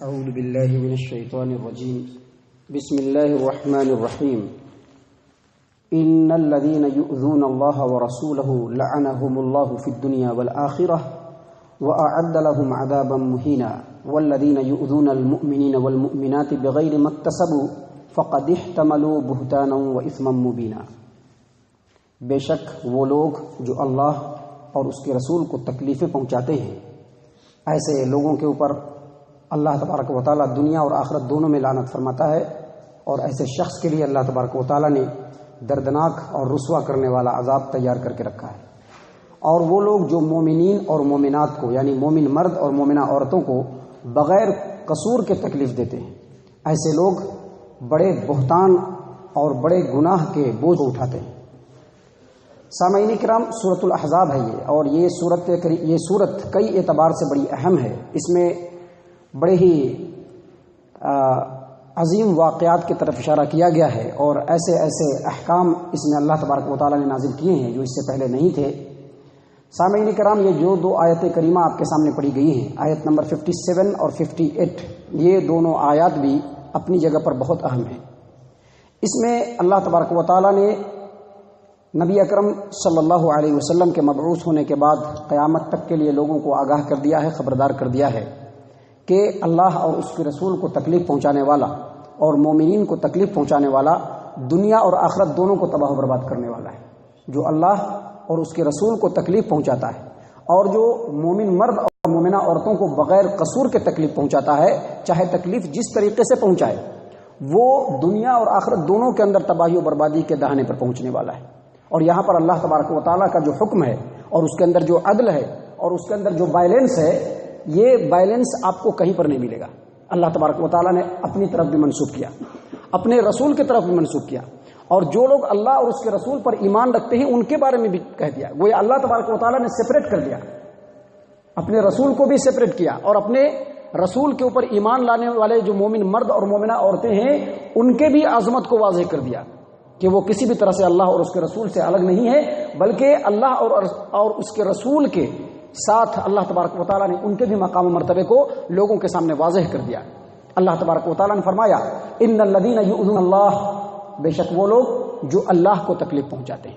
اعوذ باللہ من الشیطان الرجیم بسم اللہ الرحمن الرحیم ان الذين يؤذون الله ورسوله لعنهم الله في الدنيا والآخرة وأعد لهم عذابا مهينا والذين يؤذون المؤمنين والمؤمنات بغير ما اكتسبوا فقد احتملوا بهتانا وإثما مبينا۔ بے شک وہ لوگ جو اللہ اور اس کے رسول کو تکلیفیں پہنچاتے ہیں، ایسے لوگوں کے اوپر اللہ تبارک و تعالیٰ دنیا اور آخرت دونوں میں لعنت فرماتا ہے، اور ایسے شخص کے لیے اللہ تبارک و تعالیٰ نے دردناک اور رسوا کرنے والا عذاب تیار کر کے رکھا ہے۔ اور وہ لوگ جو مومنین اور مومنات کو یعنی مومن مرد اور مومنہ عورتوں کو بغیر قصور کے تکلیف دیتے ہیں، ایسے لوگ بڑے بہتان اور بڑے گناہ کے بوجھ اٹھاتے ہیں۔ سامعین کرام، سورۃ الاحزاب ہے یہ، اور یہ سورت کئی اعتبار سے بڑی اہم ہے۔ اس میں بڑے ہی عظیم واقعات کی طرف اشارہ کیا گیا ہے، اور ایسے ایسے احکام اس میں اللہ تبارک و تعالیٰ نے نازل کیے ہیں جو اس سے پہلے نہیں تھے۔ سامعین کرام، یہ جو دو آیت کریمہ آپ کے سامنے پڑھی گئی ہیں، آیت نمبر 57 اور 58، یہ دونوں آیات بھی اپنی جگہ پر بہت اہم ہیں۔ اس میں اللہ تبارک و تعالیٰ نے نبی اکرم صلی اللہ علیہ وسلم کے مبعوث ہونے کے بعد قیامت تک کے لیے لوگوں کو آگاہ کر دیا ہے، خبردار کر دیا ہے کہ اللہ اور اس کے رسول کو تکلیف پہنچانے والا اور مومنین کو تکلیف پہنچانے والا دنیا اور آخرت دونوں کو تباہ و برباد کرنے والا ہے۔ جو اللہ اور اس کے رسول کو تکلیف پہنچاتا ہے اور جو مومن مرد اور مومنہ عورتوں کو بغیر قصور کے تکلیف پہنچاتا ہے، چاہے تکلیف جس طریقے سے پہنچائے، وہ دنیا اور آخرت دونوں کے اندر تباہی و بربادی کے دہانے پر پہنچنے والا ہے۔ اور یہاں پر اللہ تبارک و تعالیٰ کا جو حکم ہے اور اس کے اندر جو عدل ہے اور اس کے اندر جو بیلنس ہے، یہ بیلنس آپ کو کہیں پر نہیں ملے گا۔ اللہ تبارک و تعالیٰ نے اپنی طرف بھی منسوخ کیا، اپنے رسول کی طرف بھی منسوخ کیا، اور جو لوگ اللہ اور اس کے رسول پر ایمان رکھتے ہیں ان کے بارے میں بھی کہہ دیا۔ گویا اللہ تبارک و تعالیٰ نے سپریٹ کر دیا، اپنے رسول کو بھی سپریٹ کیا، اور اپنے رسول کے اوپر ایمان لانے والے جو مومن مرد اور مومنہ عورتیں ہیں ان کے بھی عظمت کو واضح کر دیا کہ وہ کسی بھی طرح سے اللہ اور اس کے رسول سے الگ نہیں ہے، بلکہ اللہ اور اس کے رسول کے ساتھ اللہ تبارک و تعالیٰ نے ان کے بھی مقام و مرتبے کو لوگوں کے سامنے واضح کر دیا۔ اللہ تبارک و تعالیٰ نے فرمایا ان الذین یؤذون اللہ، بے شک وہ لوگ جو اللہ کو تکلیف پہنچاتے ہیں۔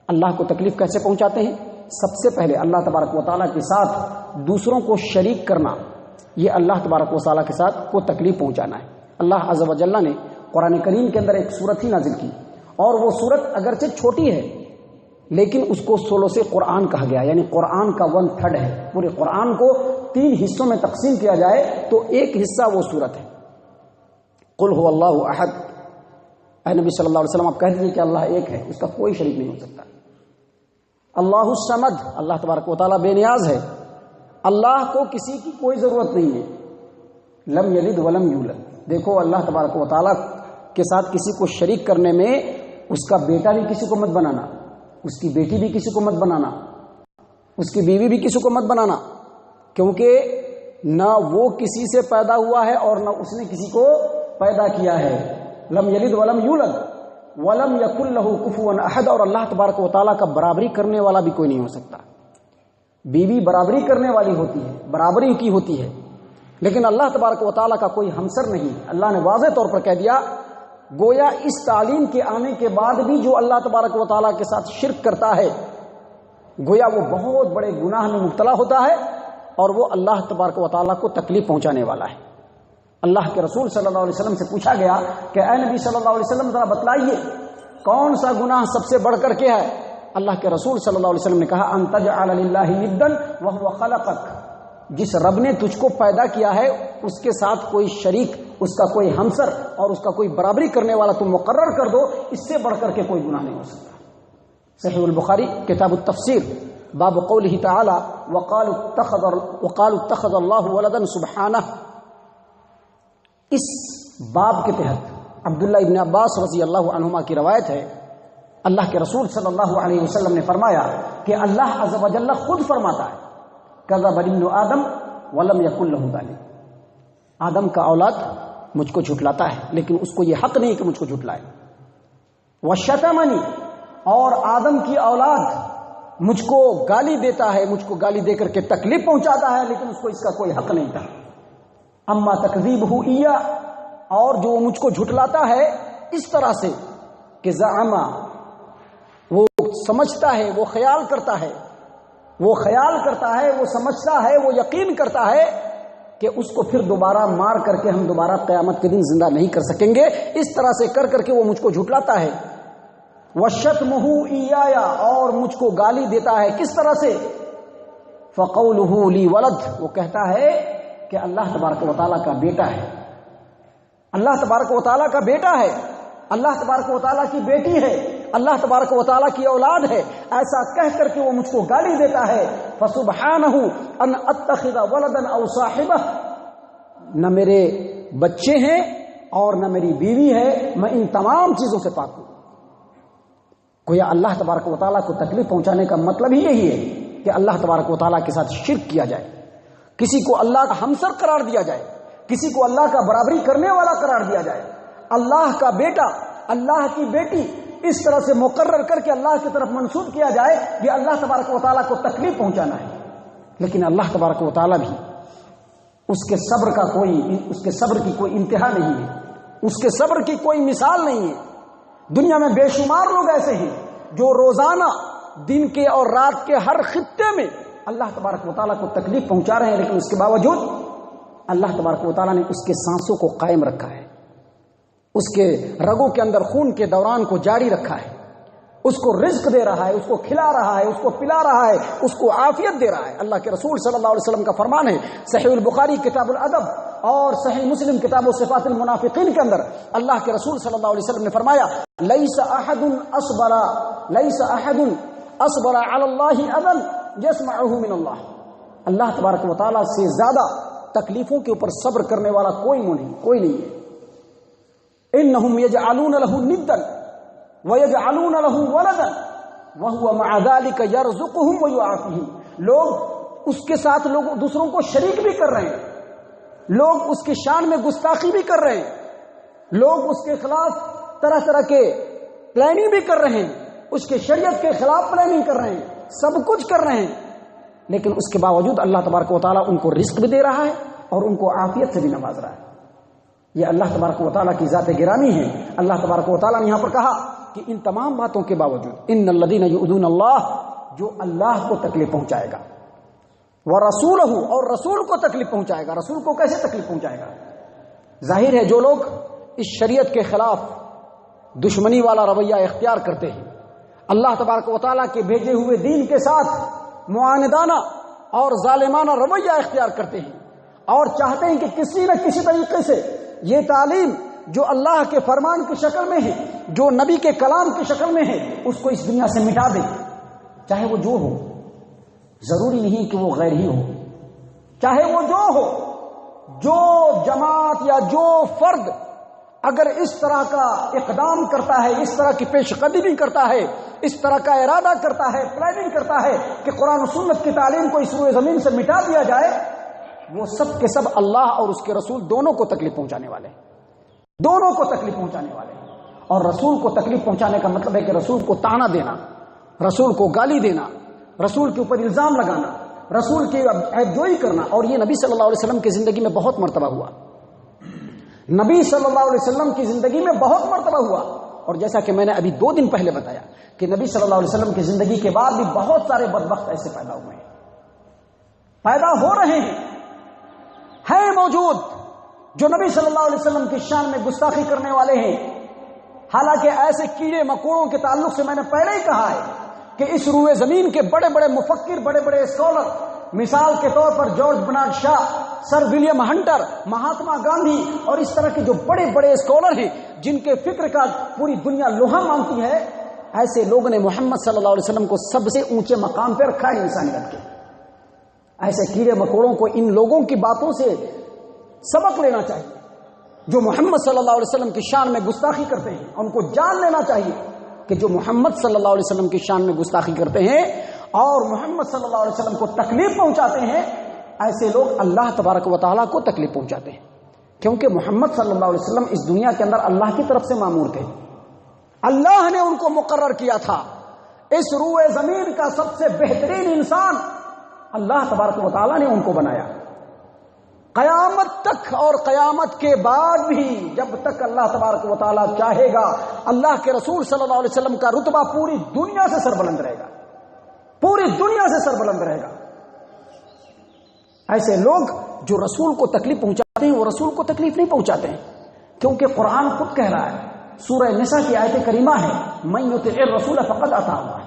اللہ کو تکلیف کیسے پہنچاتے ہیں؟ سب سے پہلے اللہ تبارک و تعالیٰ کے ساتھ دوسروں کو شریک کرنا، یہ اللہ تبارک و تعالیٰ کے ساتھ کو تکلیف پہنچانا ہے۔ اللہ عز و جل نے قرآن کریم کے اندر ایک سورت ہی نازل کی، اور وہ سورت اگرچہ چھوٹی ہے لیکن اس کو 16 سے قرآن کہا گیا، یعنی قرآن کا 1/3 ہے۔ پورے قرآن کو 3 حصوں میں تقسیم کیا جائے تو ایک حصہ وہ سورت ہے۔ قل هو اللہ احد، اے نبی صلی اللہ علیہ وسلم آپ کہہ دیجیے کہ اللہ ایک ہے، اس کا کوئی شریک نہیں ہو سکتا۔ اللہ الصمد، اللہ تبارک و تعالیٰ بے نیاز ہے، اللہ کو کسی کی کوئی ضرورت نہیں ہے۔ لم یلد ولم یولد، دیکھو اللہ تبارک و تعالیٰ کے ساتھ کسی کو شریک کرنے میں اس کا بیٹا بھی کسی کو مت بنانا، اس کی بیٹی بھی کسی کو مت بنانا، اس کی بیوی بھی کسی کو مت بنانا، کیونکہ نہ وہ کسی سے پیدا ہوا ہے اور نہ اس نے کسی کو پیدا کیا ہے۔ لم یلد ولم یولد ولم یکن لہ کفوا احد، اور اللہ تبارک و تعالیٰ کا برابری کرنے والا بھی کوئی نہیں ہو سکتا۔ بیوی برابری کرنے والی ہوتی ہے، برابری کی ہوتی ہے، لیکن اللہ تبارک و تعالیٰ کا کوئی ہمسر نہیں۔ اللہ نے واضح طور پر کہہ دیا، گویا اس تعلیم کے آنے کے بعد بھی جو اللہ تبارک و تعالیٰ کے ساتھ شرک کرتا ہے، گویا وہ بہت بڑے گناہ میں مبتلا ہوتا ہے، اور وہ اللہ تبارک و تعالیٰ کو تکلیف پہنچانے والا ہے۔ اللہ کے رسول صلی اللہ علیہ وسلم سے پوچھا گیا کہ اے نبی صلی اللہ علیہ وسلم ذرا بتلائیے کون سا گناہ سب سے بڑھ کر کے ہے؟ اللہ کے رسول صلی اللہ علیہ وسلم نے کہا ان تجعل للہ ندا وهو خلقک، جس رب نے تجھ کو پیدا کیا ہے اس کے ساتھ کوئی شریک، اس کا کوئی ہمسر اور اس کا کوئی برابری کرنے والا تم مقرر کر دو، اس سے بڑھ کر کے کوئی گناہ نہیں ہو سکتا۔ صحیح البخاری کتاب التفسیر باب قوله تعالی وقالوا اتخذ اللہ ولدا سبحانہ، اس باب کے تحت عبداللہ ابن عباس رضی اللہ عنہما کی روایت ہے، اللہ کے رسول صلی اللہ علیہ وسلم نے فرمایا کہ اللہ عز و جل خود فرماتا ہے کذب ابن آدم ولم یکن لہ ذلک، آدم کا اولاد مجھ کو جھٹلاتا ہے لیکن اس کو یہ حق نہیں کہ مجھ کو جھٹلائے۔ وشتمنی، اور آدم کی اولاد مجھ کو گالی دیتا ہے، مجھ کو گالی دے کر کے تکلیف پہنچاتا ہے، لیکن اس کو اس کا کوئی حق نہیں تھا۔ اما تکذیبہ ایہ، اور جو مجھ کو جھٹلاتا ہے اس طرح سے کہ زعما، وہ سمجھتا ہے، وہ خیال کرتا ہے، وہ سمجھتا ہے، وہ یقین کرتا ہے کہ اس کو پھر دوبارہ مار کر کے ہم دوبارہ قیامت کے دن زندہ نہیں کر سکیں گے، اس طرح سے کر کر کے وہ مجھ کو جھٹلاتا ہے۔ وشتمہ ایایا، اور مجھ کو گالی دیتا ہے، کس طرح سے؟ فقولہ لی ولد، وہ کہتا ہے کہ اللہ تبارک و تعالیٰ کا بیٹا ہے، اللہ تبارک و تعالیٰ کا بیٹا ہے، اللہ تبارک و تعالیٰ کی بیٹی ہے، اللہ تبارک و تعالیٰ کی اولاد ہے، ایسا کہہ کر کے وہ مجھ کو گالی دیتا ہے۔ فسبحانہ ان اتخذ ولدا او صاحبہ، نہ میرے بچے ہیں اور نہ میری بیوی ہے، میں ان تمام چیزوں سے پاک ہوں۔ گویا اللہ تبارک و تعالیٰ کو تکلیف پہنچانے کا مطلب ہی یہی ہے کہ اللہ تبارک و تعالیٰ کے ساتھ شرک کیا جائے، کسی کو اللہ کا ہمسر قرار دیا جائے، کسی کو اللہ کا برابری کرنے والا قرار دیا جائے، اللہ کا بیٹا، اللہ کی بیٹی اس طرح سے مقرر کر کے اللہ کی طرف منسوب کیا جائے، یہ اللہ تبارک و تعالیٰ کو تکلیف پہنچانا ہے۔ لیکن اللہ تبارک و تعالیٰ بھی اس کے صبر کی کوئی انتہا نہیں ہے، اس کے صبر کی کوئی مثال نہیں ہے۔ دنیا میں بے شمار لوگ ایسے ہیں جو روزانہ دن کے اور رات کے ہر خطے میں اللہ تبارک و تعالیٰ کو تکلیف پہنچا رہے ہیں، لیکن اس کے باوجود اللہ تبارک و تعالیٰ نے اس کے سانسوں کو قائم رکھا ہے، اس کے رگوں کے اندر خون کے دوران کو جاری رکھا ہے، اس کو رزق دے رہا ہے، اس کو کھلا رہا ہے، اس کو پلا رہا ہے، اس کو عافیت دے رہا ہے۔ اللہ کے رسول صلی اللہ علیہ وسلم کا فرمان ہے، صحیح البخاری کتاب الادب اور صحیح مسلم کتاب صفات المنافقین کے اندر اللہ کے رسول صلی اللہ علیہ وسلم نے فرمایا، لیس احد اصبر علی اللہ اذى یسمعه من اللہ، اللہ تبارک و تعالیٰ سے زیادہ تکلیفوں کے اوپر صبر کرنے والا کوئی نہیں ہے۔ انہم یجعلون له ندا ویجعلون له ولدا وهو مع ذلك یرزقهم ویعافیہم، لوگ اس کے ساتھ دوسروں کو شریک بھی کر رہے ہیں، لوگ اس کی شان میں گستاخی بھی کر رہے ہیں، لوگ اس کے خلاف طرح طرح کے پلاننگ بھی کر رہے ہیں، اس کے شریعت کے خلاف پلاننگ کر رہے ہیں، سب کچھ کر رہے ہیں، لیکن اس کے باوجود اللہ تبارک و تعالیٰ ان کو رزق بھی دے رہا ہے اور ان کو عافیت سے بھی نواز رہا ہے۔ یہ اللہ تبارک و تعالیٰ کی ذات گرامی ہے۔ اللہ تبارک و تعالیٰ نے یہاں پر کہا کہ ان تمام باتوں کے باوجود ان الذین یؤذون اللہ، جو اللہ کو تکلیف پہنچائے گا، ورسولہ، اور رسول کو تکلیف پہنچائے گا۔ رسول کو کیسے تکلیف پہنچائے گا؟ ظاہر ہے جو لوگ اس شریعت کے خلاف دشمنی والا رویہ اختیار کرتے ہیں، اللہ تبارک و تعالیٰ کے بھیجے ہوئے دین کے ساتھ معاندانہ اور ظالمانہ رویہ اختیار کرتے ہیں اور چاہتے ہیں کہ کسی نہ کسی طریقے سے یہ تعلیم جو اللہ کے فرمان کی شکل میں ہے، جو نبی کے کلام کی شکل میں ہے، اس کو اس دنیا سے مٹا دے، چاہے وہ جو ہو، ضروری نہیں کہ وہ غیر ہی ہو، چاہے وہ جو ہو، جو جماعت یا جو فرد اگر اس طرح کا اقدام کرتا ہے، اس طرح کی پیش قدمی کرتا ہے، اس طرح کا ارادہ کرتا ہے، پلاننگ کرتا ہے کہ قرآن و سنت کی تعلیم کو اس روئے زمین سے مٹا دیا جائے، وہ سب کے سب اللہ اور اس کے رسول دونوں کو تکلیف پہنچانے والے ہیں، دونوں کو تکلیف پہنچانے والے ہیں۔ اور رسول کو تکلیف پہنچانے کا مطلب ہے کہ رسول کو طعنہ دینا، رسول کو گالی دینا، رسول کے اوپر الزام لگانا، رسول کی عیب جوئی کرنا، اور یہ نبی صلی اللہ علیہ وسلم کی زندگی میں بہت مرتبہ ہوا، نبی صلی اللہ علیہ وسلم کی زندگی میں بہت مرتبہ ہوا۔ اور جیسا کہ میں نے ابھی 2 دن پہلے بتایا کہ نبی صلی اللہ علیہ وسلم کی زندگی کے بعد بھی بہت سارے بدبخت ایسے پیدا ہوئے ہیں، پیدا ہو رہے ہیں موجود، جو نبی صلی اللہ علیہ وسلم کی شان میں گستاخی کرنے والے ہیں۔ حالانکہ ایسے کیڑے مکوڑوں کے تعلق سے میں نے پہلے ہی کہا ہے کہ اس روئے زمین کے بڑے بڑے مفکر، بڑے بڑے اسکالر، مثال کے طور پر جارج برنارڈ شاہ، سر ولیم ہنٹر، مہاتما گاندھی اور اس طرح کے جو بڑے بڑے اسکالر ہیں جن کے فکر کا پوری دنیا لوہا مانتی ہے، ایسے لوگوں نے محمد صلی اللہ علیہ وسلم کو سب سے اونچے مقام پہ رکھا ہے انسانیت کے۔ ایسے کیڑے مکوڑوں کو ان لوگوں کی باتوں سے سبق لینا چاہیے جو محمد صلی اللہ علیہ وسلم کی شان میں گستاخی کرتے ہیں، ان کو جان لینا چاہیے کہ جو محمد صلی اللہ علیہ وسلم کی شان میں گستاخی کرتے ہیں اور محمد صلی اللہ علیہ وسلم کو تکلیف پہنچاتے ہیں، ایسے لوگ اللہ تبارک و تعالیٰ کو تکلیف پہنچاتے ہیں، کیونکہ محمد صلی اللہ علیہ وسلم اس دنیا کے اندر اللہ کی طرف سے مامور تھے، اللہ نے ان کو مقرر کیا تھا۔ اس روئے زمین کا سب سے بہترین انسان اللہ تبارک و تعالیٰ نے ان کو بنایا۔ قیامت تک اور قیامت کے بعد بھی جب تک اللہ تبارک و تعالیٰ چاہے گا اللہ کے رسول صلی اللہ علیہ وسلم کا رتبہ پوری دنیا سے سربلند رہے گا، پوری دنیا سے سربلند رہے گا۔ ایسے لوگ جو رسول کو تکلیف پہنچاتے ہیں وہ رسول کو تکلیف نہیں پہنچاتے ہیں، کیونکہ قرآن خود کہہ رہا ہے، سورہ نساء کی آیت کریمہ ہے، من یطع الرسول فقد اطاع اللہ،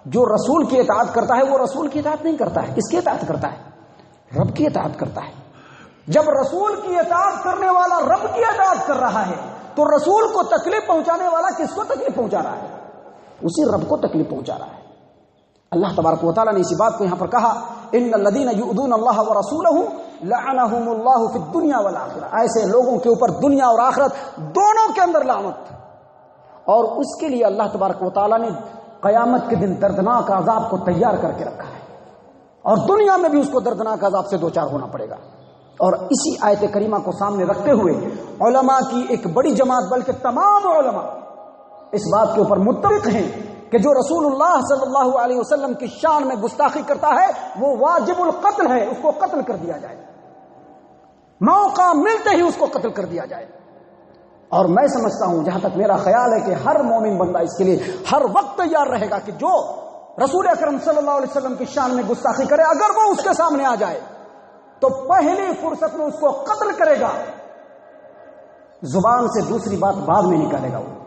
جو رسول کی اطاعت کرتا ہے وہ رسول کی اطاعت نہیں کرتا ہے، کس کی اطاعت کرتا ہے؟ رب کی اطاعت کرتا ہے۔ جب رسول کی اطاعت کرنے والا رب کی اطاعت کر رہا ہے تو رسول کو تکلیف پہنچانے والا کس کو تکلیف پہنچا رہا ہے؟ اسی رب کو تکلیف پہنچا رہا ہے۔ اللہ تبارک و تعالیٰ نے اسی بات کو یہاں پر کہا، ان الذین یؤذون اللہ ورسولہ لعنہم اللہ فی الدنیا والآخرہ، ایسے لوگوں کے اوپر دنیا اور آخرت دونوں کے اندر لعنت، اور اس کے لیے اللہ تبارک و تعالیٰ نے قیامت کے دن دردناک عذاب کو تیار کر کے رکھا ہے، اور دنیا میں بھی اس کو دردناک عذاب سے دوچار ہونا پڑے گا۔ اور اسی آیت کریمہ کو سامنے رکھتے ہوئے علماء کی ایک بڑی جماعت بلکہ تمام علماء اس بات کے اوپر متفق ہیں کہ جو رسول اللہ صلی اللہ علیہ وسلم کی شان میں گستاخی کرتا ہے وہ واجب القتل ہے، اس کو قتل کر دیا جائے، موقع ملتے ہی اس کو قتل کر دیا جائے۔ اور میں سمجھتا ہوں، جہاں تک میرا خیال ہے، کہ ہر مومن بندہ اس کے لیے ہر وقت تیار رہے گا کہ جو رسول اکرم صلی اللہ علیہ وسلم کی شان میں گستاخی کرے اگر وہ اس کے سامنے آ جائے تو پہلی فرصت میں اس کو قتل کرے گا، زبان سے دوسری بات بعد میں نکالے گا۔ وہ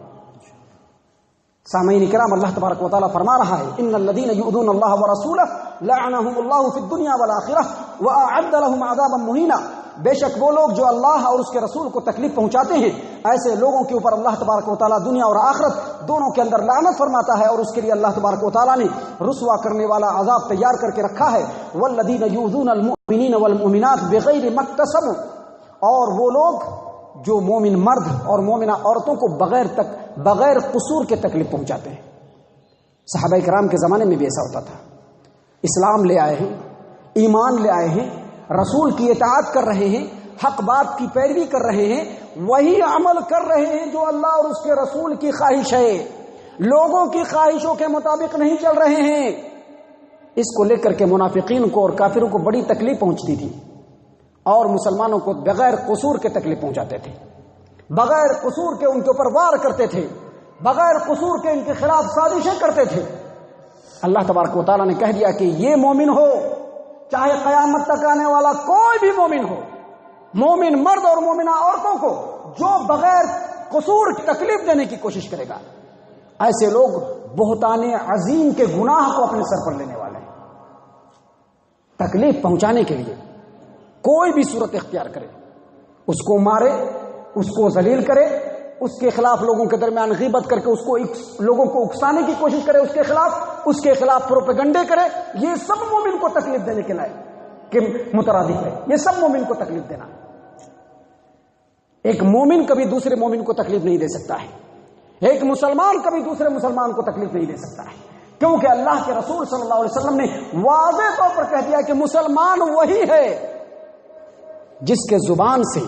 سامعین کرام، اللہ تبارک و تعالیٰ فرما رہا ہے، ان الذین یؤذون اللہ ورسولہ لعنہم اللہ فی الدنیا والآخرہ واعد لهم عذابا مہینا، بے شک وہ لوگ جو اللہ اور اس کے رسول کو تکلیف پہنچاتے ہیں ایسے لوگوں کے اوپر اللہ تبارک و تعالیٰ دنیا اور آخرت دونوں کے اندر لعنت فرماتا ہے، اور اس کے لیے اللہ تبارک و تعالیٰ نے رسوا کرنے والا عذاب تیار کر کے رکھا ہے۔ والذین یؤذون المؤمنین والمؤمنات بغیر ما اکتسبوا، اور وہ لوگ جو مومن مرد اور مومنہ عورتوں کو بغیر قصور کے تکلیف پہنچاتے ہیں۔ صحابہ کرام کے زمانے میں بھی ایسا ہوتا تھا، اسلام لے آئے ہیں، ایمان لے آئے ہیں، رسول کی اطاعت کر رہے ہیں، حق بات کی پیروی کر رہے ہیں، وہی عمل کر رہے ہیں جو اللہ اور اس کے رسول کی خواہش ہے، لوگوں کی خواہشوں کے مطابق نہیں چل رہے ہیں۔ اس کو لے کر کے منافقین کو اور کافروں کو بڑی تکلیف پہنچتی تھی، اور مسلمانوں کو بغیر قصور کے تکلیف پہنچاتے تھے، بغیر قصور کے ان کے اوپر وار کرتے تھے، بغیر قصور کے ان کے خلاف سازشیں کرتے تھے۔ اللہ تبارک و تعالیٰ نے کہہ دیا کہ یہ مومن ہو، چاہے قیامت تک آنے والا کوئی بھی مومن ہو، مومن مرد اور مومنہ عورتوں کو جو بغیر قصور تکلیف دینے کی کوشش کرے گا، ایسے لوگ بہتان عظیم کے گناہ کو اپنے سر پر لینے والے ہیں۔ تکلیف پہنچانے کے لیے کوئی بھی صورت اختیار کرے، اس کو مارے، اس کو ذلیل کرے، اس کے خلاف لوگوں کے درمیان غیبت کر کے اس کو لوگوں کو اکسانے کی کوشش کرے، اس کے خلاف پروپیگنڈے کرے، یہ سب مومن کو تکلیف دینے کے لائق کہ مترادف ہے، یہ سب مومن کو تکلیف دینا۔ ایک مومن کبھی دوسرے مومن کو تکلیف نہیں دے سکتا ہے، ایک مسلمان کبھی دوسرے مسلمان کو تکلیف نہیں دے سکتا ہے، کیونکہ اللہ کے رسول صلی اللہ علیہ وسلم نے واضح طور پر کہہ دیا کہ مسلمان وہی ہے جس کے زبان سے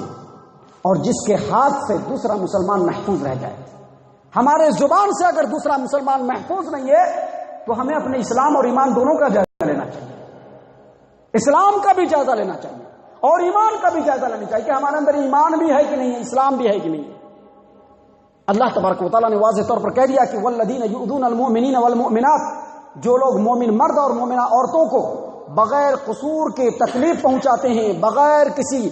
اور جس کے ہاتھ سے دوسرا مسلمان محفوظ رہ جائے۔ ہمارے زبان سے اگر دوسرا مسلمان محفوظ نہیں ہے تو ہمیں اپنے اسلام اور ایمان دونوں کا جائزہ لینا چاہیے، اسلام کا بھی جائزہ لینا چاہیے اور ایمان کا بھی جائزہ لینا چاہیے کہ ہمارے اندر ایمان بھی ہے کہ نہیں ہے، اسلام بھی ہے کہ نہیں ہے۔ اللہ تبارک و تعالیٰ نے واضح طور پر کہہ دیا کہ والذین یؤذون المؤمنین والمؤمنات، جو لوگ مومن مرد اور مومنہ عورتوں کو بغیر قصور کے تکلیف پہنچاتے ہیں، بغیر کسی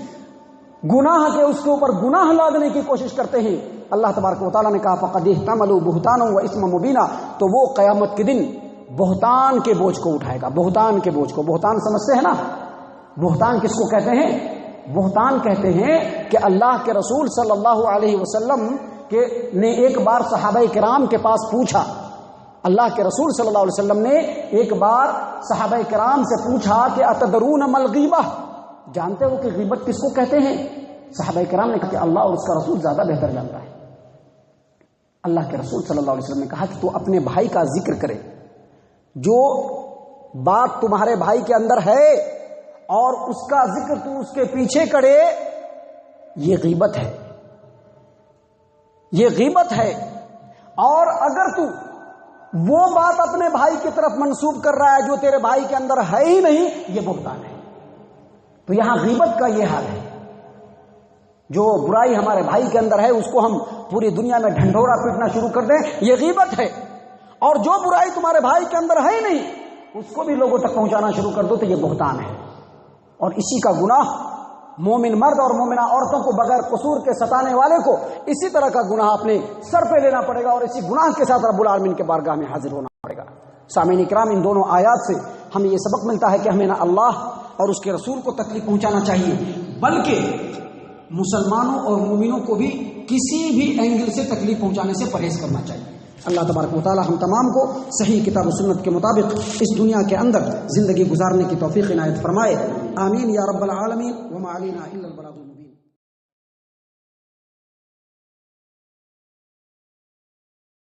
گناہ کے اس کے اوپر گناہ لادنے کی کوشش کرتے ہیں، اللہ تبارک و تعالیٰ نے کہا فقد احتملوا بہتانا و اثما مبینا، تو وہ قیامت کے دن بہتان کے بوجھ کو اٹھائے گا۔ بہتان کے بوجھ کو، بہتان سمجھتے ہیں نا؟ بہتان کس کو کہتے ہیں؟ بہتان کہتے ہیں کہ اللہ کے رسول صلی اللہ علیہ وسلم نے ایک بار صحابہ کرام کے پاس پوچھا، اللہ کے رسول صلی اللہ علیہ وسلم نے ایک بار صحابہ کرام سے پوچھا کہ اتدرون ما الغیبہ، جانتے ہو کہ غیبت کس کو کہتے ہیں؟ صحابہ کرام نے کہا کہ اللہ اور اس کا رسول زیادہ بہتر جانتا ہے۔ اللہ کے رسول صلی اللہ علیہ وسلم نے کہا کہ تو اپنے بھائی کا ذکر کرے، جو بات تمہارے بھائی کے اندر ہے اور اس کا ذکر تو اس کے پیچھے کرے، یہ غیبت ہے، یہ غیبت ہے۔ اور اگر تو وہ بات اپنے بھائی کی طرف منسوب کر رہا ہے جو تیرے بھائی کے اندر ہے ہی نہیں، یہ بہتان ہے۔ تو یہاں غیبت کا یہ حال ہے جو برائی ہمارے بھائی کے اندر ہے اس کو ہم پوری دنیا میں ڈھنڈورا پیٹنا شروع کر دیں، یہ غیبت ہے. اور جو برائی تمہارے بھائی کے اندر ہے نہیں اس کو بھی لوگوں تک پہنچانا شروع کر دو تو یہ بہتان ہے. اور اسی کا گناہ مومن مرد اور مومنہ عورتوں کو بغیر قصور کے ستانے والے کو اسی طرح کا گناہ اپنے سر پہ لینا پڑے گا اور اسی گناہ کے ساتھ رب العالمین کے بارگاہ میں حاضر ہونا پڑے گا. سامعین کرام، ان دونوں آیات سے ہمیں یہ سبق ملتا ہے کہ ہمیں نہ اللہ اور اس کے رسول کو تکلیف پہنچانا چاہیے، بلکہ مسلمانوں اور مومنوں کو بھی کسی بھی اینگل سے تکلیف پہنچانے سے پرہیز کرنا چاہیے. اللہ تبارک و تعالی ہم تمام کو صحیح کتاب و سنت کے مطابق اس دنیا کے اندر زندگی گزارنے کی توفیق عنایت فرمائے. آمین یا رب العالمین. وما علینا الا البلاغ.